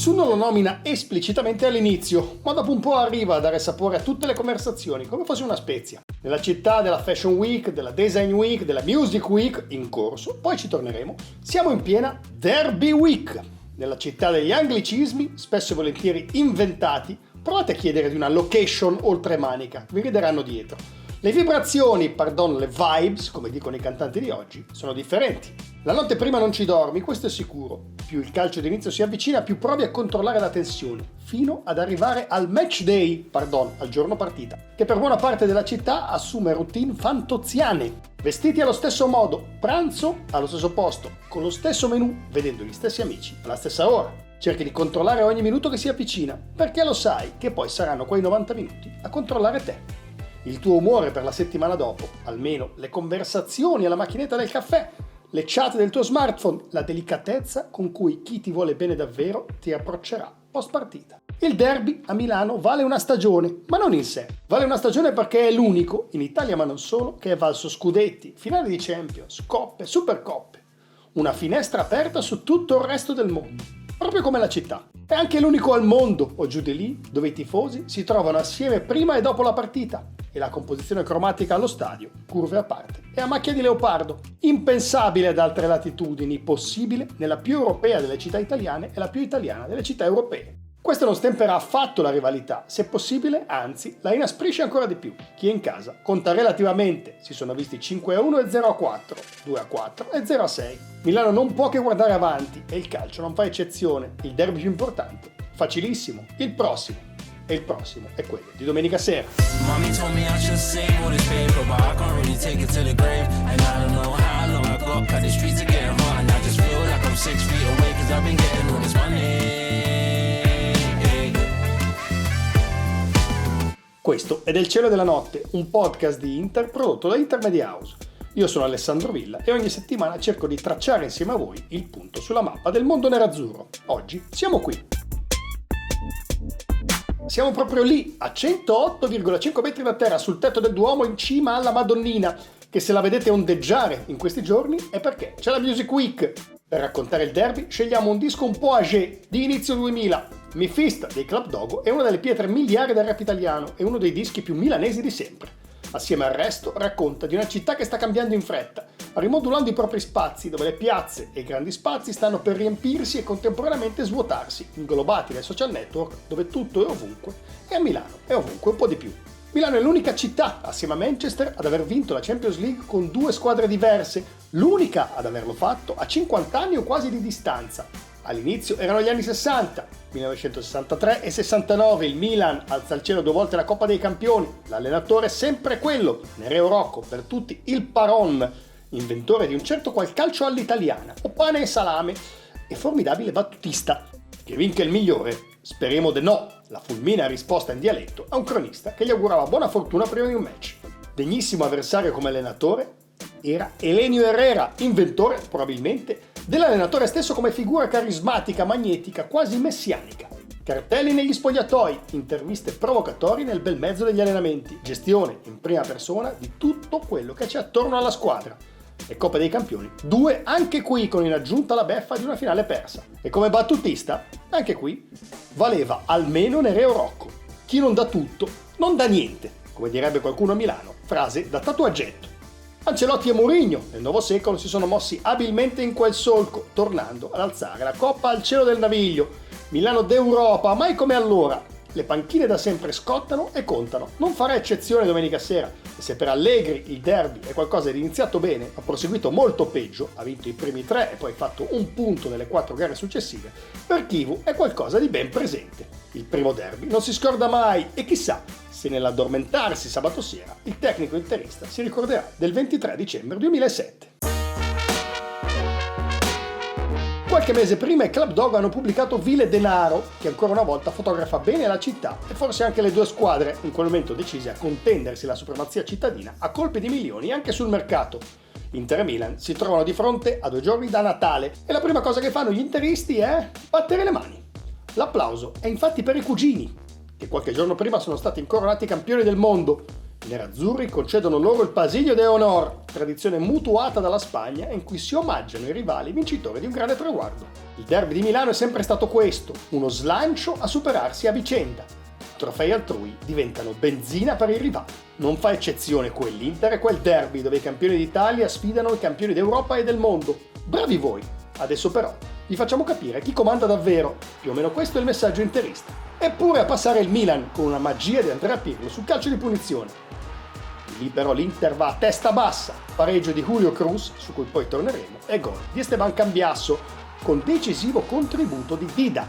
Nessuno lo nomina esplicitamente all'inizio, ma dopo un po' arriva a dare sapore a tutte le conversazioni, come fosse una spezia. Nella città della Fashion Week, della Design Week, della Music Week, in corso, poi ci torneremo, siamo in piena Derby Week. Nella città degli anglicismi, spesso e volentieri inventati, provate a chiedere di una location oltremanica, vi rideranno dietro. Le vibrazioni, le vibes, come dicono i cantanti di oggi, sono differenti. La notte prima non ci dormi, questo è sicuro. Più il calcio d'inizio si avvicina, più provi a controllare la tensione, fino ad arrivare al match day, al giorno partita, che per buona parte della città assume routine fantoziane. Vestiti allo stesso modo, pranzo allo stesso posto, con lo stesso menù, vedendo gli stessi amici alla stessa ora. Cerchi di controllare ogni minuto che si avvicina, perché lo sai che poi saranno quei 90 minuti a controllare te. Il tuo umore per la settimana dopo, almeno le conversazioni alla macchinetta del caffè, le chat del tuo smartphone, la delicatezza con cui chi ti vuole bene davvero ti approccerà post partita. Il derby a Milano vale una stagione, ma non in sé. Vale una stagione perché è l'unico, in Italia ma non solo, che è valso scudetti, finali di Champions, coppe, supercoppe. Una finestra aperta su tutto il resto del mondo, proprio come la città. È anche l'unico al mondo, o giù di lì, dove i tifosi si trovano assieme prima e dopo la partita. E la composizione cromatica allo stadio, curve a parte, è a macchia di leopardo. Impensabile ad altre latitudini, possibile nella più europea delle città italiane e la più italiana delle città europee. Questo non stempera affatto la rivalità, se possibile, anzi, la inasprisce ancora di più. Chi è in casa conta relativamente, si sono visti 5-1 e 0-4, 2-4 e 0-6. Milano non può che guardare avanti e il calcio non fa eccezione. Il derby più importante, facilissimo, il prossimo. E il prossimo è quello di domenica sera. Questo è Del cielo e della notte, un podcast di Inter prodotto da Intermedia House. Io sono Alessandro Villa e ogni settimana cerco di tracciare insieme a voi il punto sulla mappa del mondo nerazzurro. Oggi siamo qui. Siamo proprio lì, a 108,5 metri da terra, sul tetto del Duomo, in cima alla Madonnina, che se la vedete ondeggiare in questi giorni è perché c'è la Music Week. Per raccontare il derby scegliamo un disco un po' âgé, di inizio 2000. Mi Fist dei Club Dogo è una delle pietre miliari del rap italiano e uno dei dischi più milanesi di sempre. Assieme al resto racconta di una città che sta cambiando in fretta, rimodulando i propri spazi dove le piazze e i grandi spazi stanno per riempirsi e contemporaneamente svuotarsi, inglobati dai social network dove tutto è ovunque e a Milano è ovunque un po' di più. Milano è l'unica città, assieme a Manchester, ad aver vinto la Champions League con 2 squadre diverse, l'unica ad averlo fatto a 50 anni o quasi di distanza. All'inizio erano gli anni 60, 1963 e 69, il Milan alza al cielo 2 volte la Coppa dei Campioni, l'allenatore è sempre quello, Nereo Rocco, per tutti il Paron, inventore di un certo qual calcio all'italiana, o pane e salame, e formidabile battutista. Che vinca il migliore? Speriamo de no, la fulminea risposta in dialetto a un cronista che gli augurava buona fortuna prima di un match. Degnissimo avversario come allenatore era Elenio Herrera, inventore, probabilmente, dell'allenatore stesso come figura carismatica, magnetica, quasi messianica. Cartelli negli spogliatoi, interviste provocatorie nel bel mezzo degli allenamenti, gestione in prima persona di tutto quello che c'è attorno alla squadra. E Coppa dei Campioni, 2 anche qui con in aggiunta la beffa di una finale persa. E come battutista, anche qui, valeva almeno Nereo Rocco. Chi non dà tutto, non dà niente, come direbbe qualcuno a Milano, frase da tatuaggetto. Ancelotti e Mourinho nel nuovo secolo si sono mossi abilmente in quel solco, tornando ad alzare la coppa al cielo del naviglio. Milano d'Europa, mai come allora. Le panchine da sempre scottano e contano. Non farà eccezione domenica sera. E se per Allegri il derby è qualcosa di iniziato bene, ha proseguito molto peggio, ha vinto i primi 3 e poi fatto un punto nelle 4 gare successive, per Chivu è qualcosa di ben presente. Il primo derby non si scorda mai e chissà se nell'addormentarsi sabato sera il tecnico interista si ricorderà del 23 dicembre 2007. Qualche mese prima i Club Dogo hanno pubblicato Vile Denaro, che ancora una volta fotografa bene la città e forse anche le 2 squadre, in quel momento decise a contendersi la supremazia cittadina a colpi di milioni anche sul mercato. Inter e Milan si trovano di fronte a 2 giorni da Natale e la prima cosa che fanno gli interisti è battere le mani. L'applauso è infatti per i cugini, che qualche giorno prima sono stati incoronati campioni del mondo. I nerazzurri concedono loro il Pasillo de Honor, tradizione mutuata dalla Spagna in cui si omaggiano i rivali vincitori di un grande traguardo. Il derby di Milano è sempre stato questo, uno slancio a superarsi a vicenda. I trofei altrui diventano benzina per i rivali. Non fa eccezione quell'Inter e quel derby dove i campioni d'Italia sfidano i campioni d'Europa e del mondo. Bravi voi! Adesso però vi facciamo capire chi comanda davvero. Più o meno questo è il messaggio interista. Eppure a passare il Milan con una magia di Andrea Pirlo sul calcio di punizione. Lì però l'Inter va a testa bassa, pareggio di Julio Cruz, su cui poi torneremo, e gol di Esteban Cambiasso, con decisivo contributo di Dida.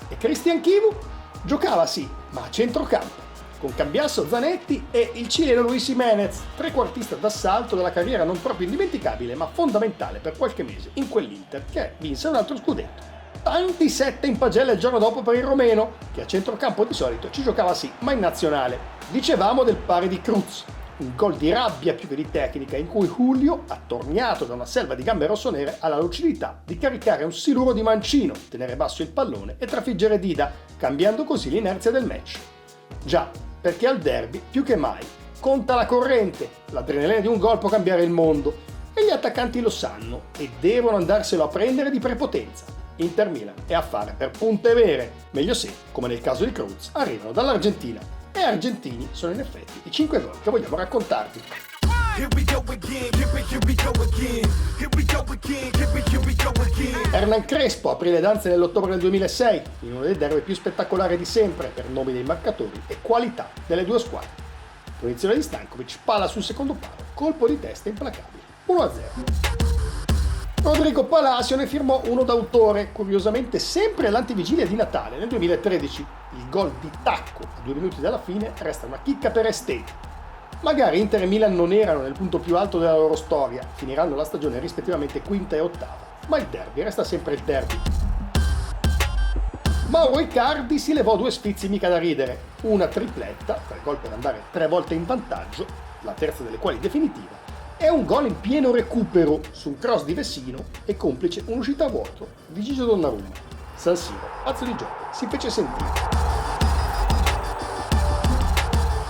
E Cristian Chivu? Giocava sì, ma a centrocampo, con Cambiasso, Zanetti e il cileno Luis Jiménez, trequartista d'assalto della carriera non proprio indimenticabile, ma fondamentale per qualche mese in quell'Inter, che vinse un altro scudetto. Tanti 7 in pagella il giorno dopo per il romeno, che a centrocampo di solito ci giocava sì, ma in nazionale. Dicevamo del pari di Cruz. Un gol di rabbia più che di tecnica in cui Julio, attorniato da una selva di gambe rossonere, ha la lucidità di caricare un siluro di mancino, tenere basso il pallone e trafiggere Dida, cambiando così l'inerzia del match. Già, perché al derby, più che mai, conta la corrente, l'adrenalina di un gol può cambiare il mondo e gli attaccanti lo sanno e devono andarselo a prendere di prepotenza. Inter Milan è affare per punte vere, meglio se, come nel caso di Cruz, arrivano dall'Argentina. E argentini sono in effetti i 5 gol che vogliamo raccontarvi. Hernan Crespo aprì le danze nell'ottobre del 2006 in uno dei derby più spettacolari di sempre per nomi dei marcatori e qualità delle due squadre. Punizione di Stankovic, palla sul secondo palo, colpo di testa implacabile, 1-0. Rodrigo Palacio ne firmò uno d'autore, curiosamente sempre all'antivigilia di Natale, nel 2013. Il gol di tacco a 2 minuti dalla fine resta una chicca per esteti. Magari Inter e Milan non erano nel punto più alto della loro storia, finiranno la stagione rispettivamente quinta e ottava, ma il derby resta sempre il derby. Mauro Icardi si levò 2 sfizi mica da ridere, una tripletta, 3 gol per andare 3 volte in vantaggio, la terza delle quali definitiva, e un gol in pieno recupero su un cross di Vessino e complice un'uscita a vuoto di Gigio Donnarumma. San Siro, pazzo di gioco, si fece sentire.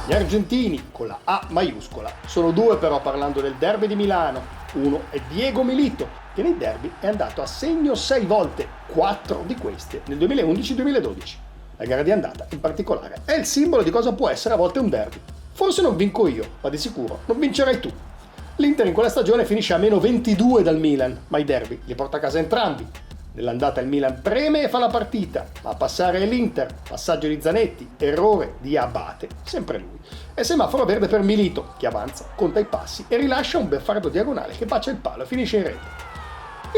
Gli argentini, con la A maiuscola, sono 2 però parlando del derby di Milano. Uno è Diego Milito, che nei derby è andato a segno 6 volte, 4 di queste nel 2011-2012. La gara di andata, in particolare, è il simbolo di cosa può essere a volte un derby. Forse non vinco io, ma di sicuro non vincerai tu. L'Inter in quella stagione finisce a meno 22 dal Milan, ma i derby li porta a casa entrambi. Nell'andata il Milan preme e fa la partita, ma a passare è l'Inter, passaggio di Zanetti, errore di Abate, sempre lui. E semaforo verde per Milito, che avanza, conta i passi e rilascia un beffardo diagonale che bacia il palo e finisce in rete.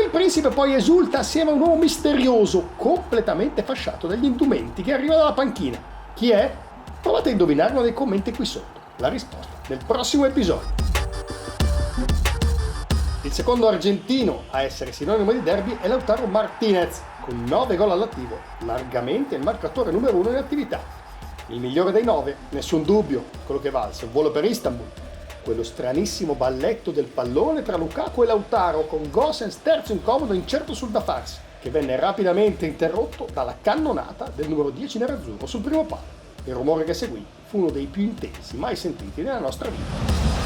Il principe poi esulta assieme a un uomo misterioso, completamente fasciato dagli indumenti, che arriva dalla panchina. Chi è? Provate a indovinarlo nei commenti qui sotto. La risposta nel prossimo episodio. Il secondo argentino a essere sinonimo di derby è Lautaro Martinez, con 9 gol all'attivo, largamente il marcatore numero 1 in attività. Il migliore dei 9, nessun dubbio, quello che valse un volo per Istanbul. Quello stranissimo balletto del pallone tra Lukaku e Lautaro, con Gosens terzo incomodo incerto sul da farsi, che venne rapidamente interrotto dalla cannonata del numero 10 nerazzurro sul primo palo. Il rumore che seguì fu uno dei più intensi mai sentiti nella nostra vita.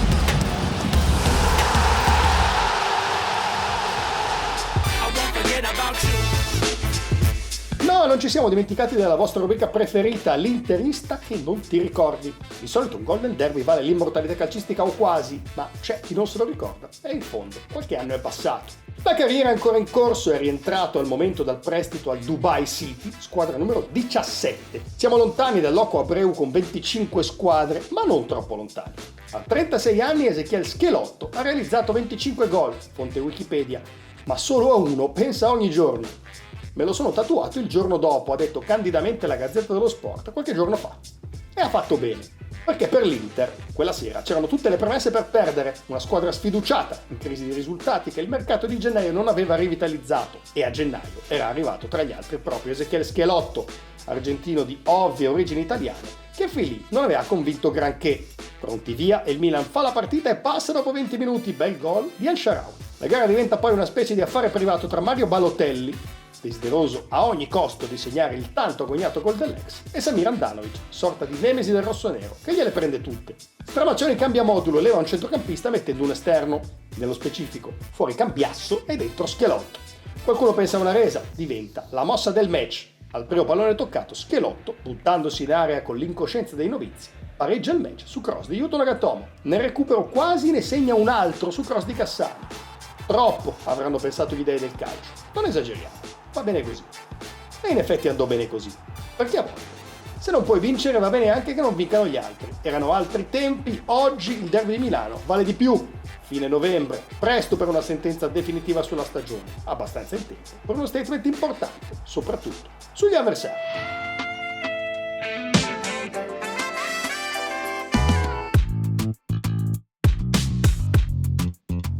No, non ci siamo dimenticati della vostra rubrica preferita, l'interista che non ti ricordi. Di solito un gol nel derby vale l'immortalità calcistica o quasi, ma c'è chi non se lo ricorda e in fondo qualche anno è passato. La carriera è ancora in corso, è rientrato al momento dal prestito al Dubai City, squadra numero 17. Siamo lontani dal Loco Abreu con 25 squadre, ma non troppo lontani. A 36 anni Ezequiel Schelotto ha realizzato 25 gol, fonte Wikipedia, ma solo a uno pensa ogni giorno. Me lo sono tatuato il giorno dopo, ha detto candidamente la Gazzetta dello Sport qualche giorno fa. E ha fatto bene, perché per l'Inter quella sera c'erano tutte le premesse per perdere, una squadra sfiduciata, in crisi di risultati che il mercato di gennaio non aveva rivitalizzato, e a gennaio era arrivato tra gli altri proprio Ezequiel Schelotto, argentino di ovvie origini italiane, che fin lì non aveva convinto granché. Pronti via e il Milan fa la partita e passa dopo 20 minuti, bel gol di El Shaarawy. La gara diventa poi una specie di affare privato tra Mario Balotelli, desideroso a ogni costo di segnare il tanto agognato gol dell'ex, e Samir Handanovic, sorta di nemesi del rossonero, che gliele prende tutte. Stramaccioni cambia modulo e leva un centrocampista mettendo un esterno, nello specifico fuori Cambiasso e dentro Schelotto. Qualcuno pensa a una resa, diventa la mossa del match. Al primo pallone toccato, Schelotto, buttandosi in area con l'incoscienza dei novizi, pareggia il match su cross di Yuto Nagatomo. Nel recupero quasi ne segna un altro su cross di Cassani. Troppo avranno pensato gli dei del calcio. Non esageriamo, va bene così. E in effetti andò bene così. Perché a volte, se non puoi vincere, va bene anche che non vincano gli altri. Erano altri tempi, oggi il derby di Milano vale di più. Fine novembre, presto per una sentenza definitiva sulla stagione, abbastanza in tempo per uno statement importante, soprattutto sugli avversari.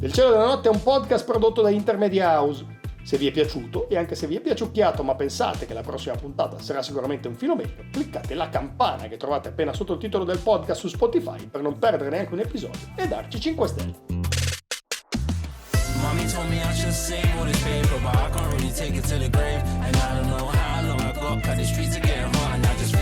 Il cielo della notte è un podcast prodotto da Intermedia House. Se vi è piaciuto, e anche se vi è piaciucchiato ma pensate che la prossima puntata sarà sicuramente un filo meglio, cliccate la campana che trovate appena sotto il titolo del podcast su Spotify per non perdere neanche un episodio e darci 5 stelle. Mommy told me I should save all this paper, but I can't really take it to the grave. And I don't know how long I got, 'cause the streets are getting hot and I just